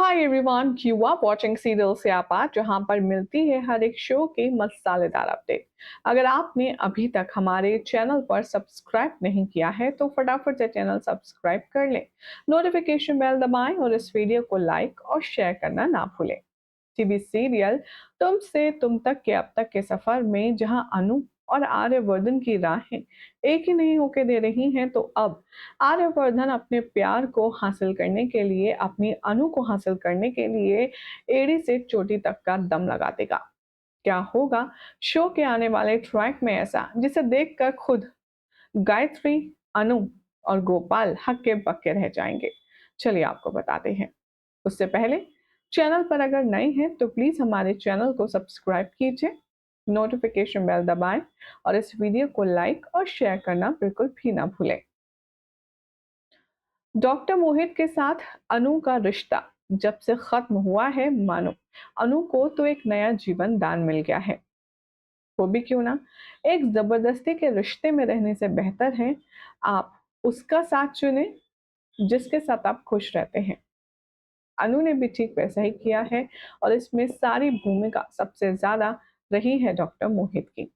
Hi everyone, you are watching serial Syapaa, जहां पर मिलती है हर एक शो की मसालेदार अपडेट। अगर आपने अभी तक हमारे चैनल पर सब्सक्राइब नहीं किया है तो फटाफट से चैनल सब्सक्राइब कर लें, नोटिफिकेशन बेल दबाएं और इस वीडियो को लाइक और शेयर करना ना भूलें। टीवी सीरियल तुम से तुम तक के अब तक के सफर में जहां अनु और आर्यवर्धन की राहें एक ही नहीं होके दे रही हैं, तो अब आर्यवर्धन अपने प्यार को हासिल करने के लिए, अपनी अनु को हासिल करने के लिए एड़ी से चोटी तक का दम लगा देगा। क्या होगा शो के आने वाले ट्रैक में ऐसा जिसे देखकर खुद गायत्री, अनु और गोपाल हक्के बक्के रह जाएंगे? चलिए आपको बताते हैं। उससे पहले चैनल पर अगर नए हैं तो प्लीज हमारे चैनल को सब्सक्राइब कीजिए, नोटिफिकेशन बेल दबाएं और इस वीडियो को लाइक और शेयर करना बिल्कुल भी ना भूलें। डॉक्टर मोहित के साथ अनु का रिश्ता जब से खत्म हुआ है, मानो अनु को तो एक नया जीवन दान मिल गया है। वो भी क्यों ना, एक जबरदस्ती के रिश्ते में रहने से बेहतर है आप उसका साथ चुने जिसके साथ आप खुश रहते हैं। अनु ने भी ठीक वैसा ही किया है और इसमें सारी भूमिका सबसे ज्यादा रही है डॉक्टर मोहित की।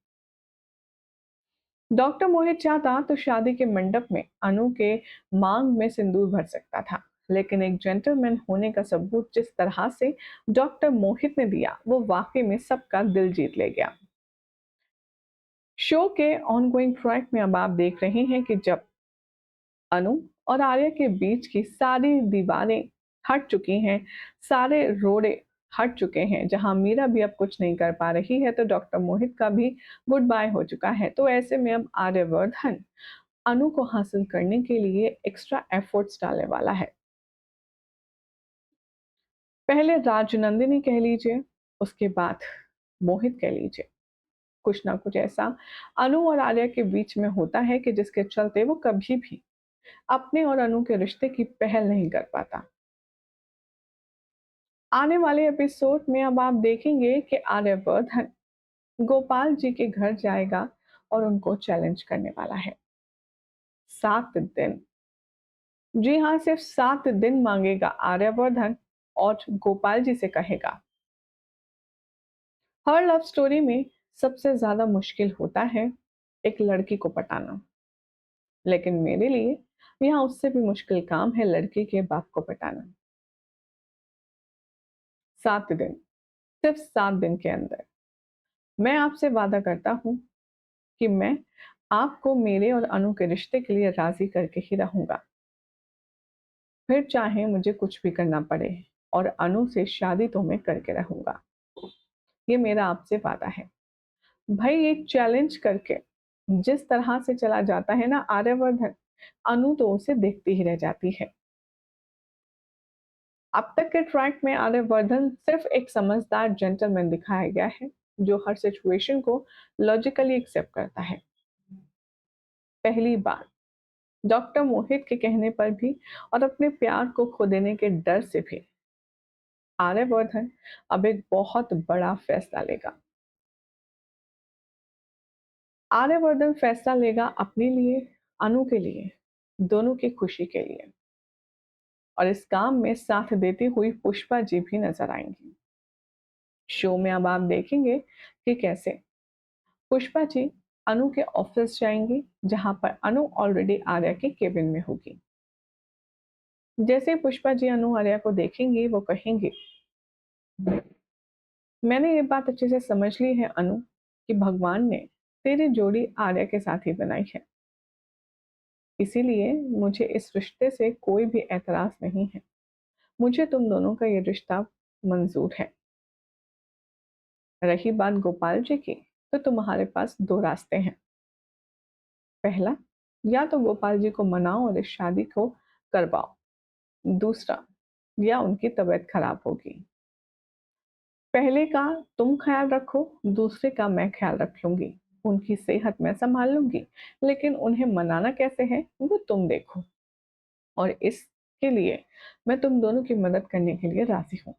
डॉक्टर मोहित चाहता तो शादी के मंडप में अनु के मांग में सिंदूर भर सकता था, लेकिन एक जेंटलमैन होने का सबूत जिस तरह से डॉक्टर मोहित ने दिया वो वाकई में सबका दिल जीत ले गया। शो के ऑनगोइंग ट्रैक में अब आप देख रहे हैं कि जब अनु और आर्या के बीच की सारी दीवारें हट चुकी हैं, सारे रोड़े हट चुके हैं, जहां मीरा भी अब कुछ नहीं कर पा रही है तो डॉक्टर मोहित का भी गुड बाय हो चुका है, तो ऐसे में अब आर्यवर्धन अनु को हासिल करने के लिए एक्स्ट्रा एफर्ट्स डालने वाला है। पहले राजनंदिनी कह लीजिए, उसके बाद मोहित कह लीजिए, कुछ ना कुछ ऐसा अनु और आर्या के बीच में होता है कि जिसके चलते वो कभी भी अपने और अनु के रिश्ते की पहल नहीं कर पाता। आने वाले एपिसोड में अब आप देखेंगे कि आर्यवर्धन गोपाल जी के घर जाएगा और उनको चैलेंज करने वाला है। 7 दिन, जी हाँ, सिर्फ 7 दिन मांगेगा आर्यवर्धन और गोपाल जी से कहेगा। हर लव स्टोरी में सबसे ज्यादा मुश्किल होता है एक लड़की को पटाना, लेकिन मेरे लिए यहाँ उससे भी मुश्किल काम है लड़की के बाप को पटाना। 7 दिन, सिर्फ 7 दिन के अंदर मैं आपसे वादा करता हूँ कि मैं आपको मेरे और अनु के रिश्ते के लिए राजी करके ही रहूंगा, फिर चाहे मुझे कुछ भी करना पड़े, और अनु से शादी तो मैं करके रहूंगा। ये मेरा आपसे वादा है। भाई ये चैलेंज करके जिस तरह से चला जाता है ना आर्यवर्धन, अनु तो उसे देखती ही रह जाती है। अब तक के ट्रैक में आर्यवर्धन सिर्फ एक समझदार जेंटलमैन दिखाया गया है जो हर सिचुएशन को लॉजिकली एक्सेप्ट करता है। पहली बार डॉक्टर मोहित के कहने पर भी और अपने प्यार को खो देने के डर से भी आर्यवर्धन अब एक बहुत बड़ा फैसला लेगा। आर्यवर्धन फैसला लेगा अपने लिए, अनु के लिए, दोनों की खुशी के लिए। और इस काम में साथ देती हुई पुष्पा जी भी नजर आएंगी। शो में अब आप देखेंगे कि कैसे पुष्पा जी अनु के ऑफिस जाएंगी, जहां पर अनु ऑलरेडी आर्या के केबिन में होगी। जैसे ही पुष्पा जी अनु आर्या को देखेंगी वो कहेंगी, मैंने ये बात अच्छे से समझ ली है अनु कि भगवान ने तेरी जोड़ी आर्या के साथ ही बनाई है, इसीलिए मुझे इस रिश्ते से कोई भी एतराज नहीं है। मुझे तुम दोनों का ये रिश्ता मंजूर है। रही बात गोपाल जी की, तो तुम्हारे पास दो रास्ते हैं। पहला, या तो गोपाल जी को मनाओ और इस शादी को करवाओ। दूसरा, या उनकी तबीयत खराब होगी। पहले का तुम ख्याल रखो, दूसरे का मैं ख्याल रख लूंगी। उनकी सेहत मैं संभाल लूंगी, लेकिन उन्हें मनाना कैसे है वो तुम देखो, और इसके लिए मैं तुम दोनों की मदद करने के लिए राजी हूँ।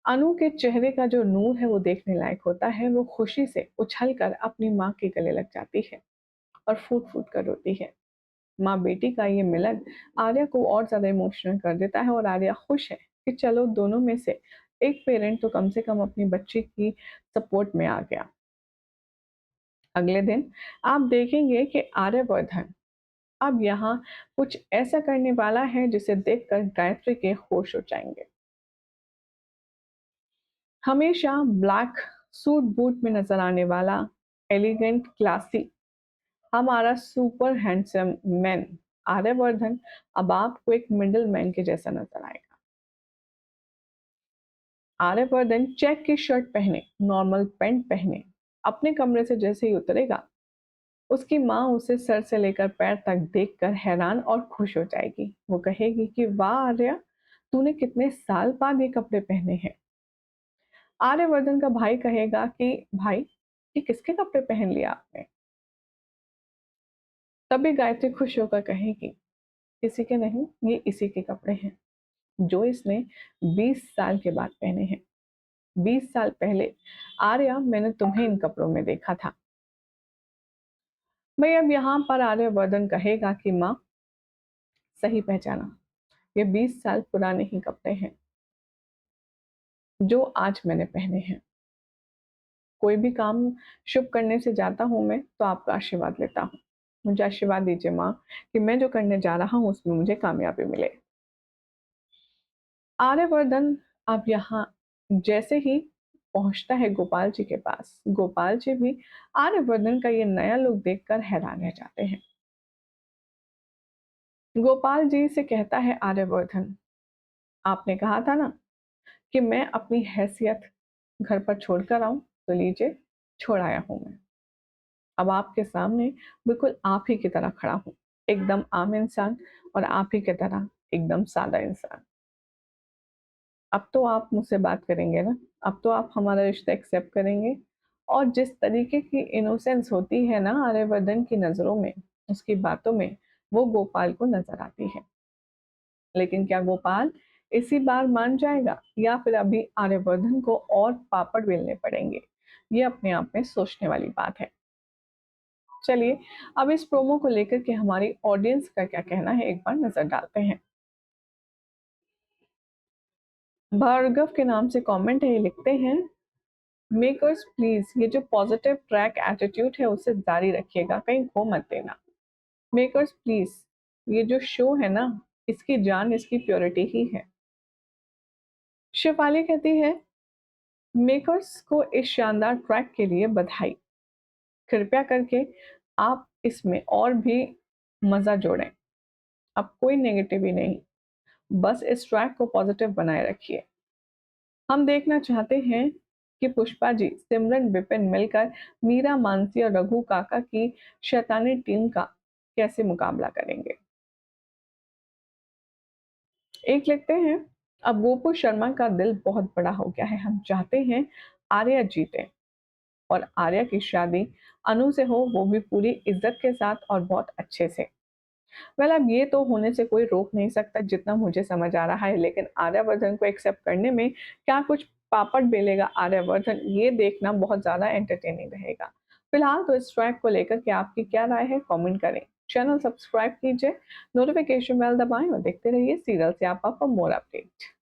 अनु के चेहरे का जो नूर है वो देखने लायक होता है। वो खुशी से उछलकर अपनी माँ के गले लग जाती है और फूट फूट कर रोती है। माँ बेटी का ये मिलन आर्या को और ज़्यादा इमोशनल कर देता है और आर्या खुश है कि चलो दोनों में से एक पेरेंट तो कम से कम अपनी बच्ची की सपोर्ट में आ गया। अगले दिन आप देखेंगे कि आर्यवर्धन अब यहाँ कुछ ऐसा करने वाला है जिसे देखकर गायत्री के होश उड़ जाएंगे। हमेशा ब्लैक सूट बूट में नजर आने वाला एलिगेंट क्लासी हमारा सुपर हैंडसम मैन आर्यवर्धन अब आपको एक मिडिल मैन के जैसा नजर आएगा। आर्यवर्धन चेक की शर्ट पहने, नॉर्मल पैंट पहने अपने कमरे से जैसे ही उतरेगा, उसकी माँ उसे सर से लेकर पैर तक देखकर हैरान और खुश हो जाएगी। वो कहेगी कि वाह आर्या, तूने कितने साल बाद ये कपड़े पहने हैं। आर्यवर्धन का भाई कहेगा कि भाई, ये किसके कपड़े पहन लिया आपने। तभी गायत्री खुश होकर कहेगी, किसी के नहीं, ये इसी के कपड़े हैं जो इसने 20 साल के बाद पहने हैं। 20 साल पहले आर्या, मैंने तुम्हें इन कपड़ों में देखा था। भाई अब यहाँ पर आर्यवर्धन कहेगा कि माँ, सही पहचाना, ये 20 साल पुराने ही कपड़े हैं जो आज मैंने पहने हैं। कोई भी काम शुभ करने से जाता हूँ मैं तो आपका आशीर्वाद लेता हूँ। मुझे आशीर्वाद दीजिए माँ कि मैं जो करने जा रहा हूँ उसमें मुझे कामयाबी मिले। आर्यवर्धन अब यहाँ जैसे ही पहुंचता है गोपाल जी के पास, गोपाल जी भी आर्यवर्धन का ये नया लुक देखकर हैरान रह जाते हैं। गोपाल जी से कहता है आर्यवर्धन, आपने कहा था ना कि मैं अपनी हैसियत घर पर छोड़कर आऊं, तो लीजिए छोड़ आया हूं मैं। अब आपके सामने बिल्कुल आप ही की तरह खड़ा हूँ, एकदम आम इंसान और आप ही की तरह एकदम सादा इंसान। अब तो आप मुझसे बात करेंगे ना, अब तो आप हमारा रिश्ता एक्सेप्ट करेंगे। और जिस तरीके की इनोसेंस होती है ना आर्यवर्धन की नजरों में, उसकी बातों में, वो गोपाल को नजर आती है। लेकिन क्या गोपाल इसी बार मान जाएगा या फिर अभी आर्यवर्धन को और पापड़ बेलने पड़ेंगे, ये अपने आप में सोचने वाली बात है। चलिए अब इस प्रोमो को लेकर के हमारी ऑडियंस का क्या कहना है एक बार नजर डालते हैं। भार्गव के नाम से कमेंट है, ये लिखते हैं, मेकर्स प्लीज ये जो पॉजिटिव ट्रैक एटीट्यूड है उसे जारी रखिएगा, कहीं खो मत देना। मेकर्स प्लीज ये जो शो है ना, इसकी जान इसकी प्योरिटी ही है। शिफाली कहती है, मेकर्स को इस शानदार ट्रैक के लिए बधाई, कृपया करके आप इसमें और भी मजा जोड़ें। अब कोई नेगेटिव ही नहीं, बस इस ट्रैक को पॉजिटिव बनाए रखिए। हम देखना चाहते हैं कि पुष्पा जी, सिमरन, विपिन मिलकर मीरा, मानसी और रघु काका की शैतानी टीम का कैसे मुकाबला करेंगे। एक लिखते हैं, अब गोपू शर्मा का दिल बहुत बड़ा हो गया है, हम चाहते हैं आर्या जीते और आर्या की शादी अनु से हो, वो भी पूरी इज्जत के साथ और बहुत अच्छे से। वेल अब ये तो होने से कोई रोक नहीं सकता जितना मुझे समझ आ रहा है, लेकिन आर्यवर्धन को एक्सेप्ट करने में क्या कुछ पापड़ बेलेगा आर्यवर्धन, ये देखना बहुत ज्यादा एंटरटेनिंग रहेगा। फिलहाल तो इस ट्रैक को लेकर के आपकी क्या राय है, कमेंट करें। चैनल सब्सक्राइब कीजिए, नोटिफिकेशन बेल दबाएं और देखते रहिए सीरियल स्यापा फॉर मोर अपडेट।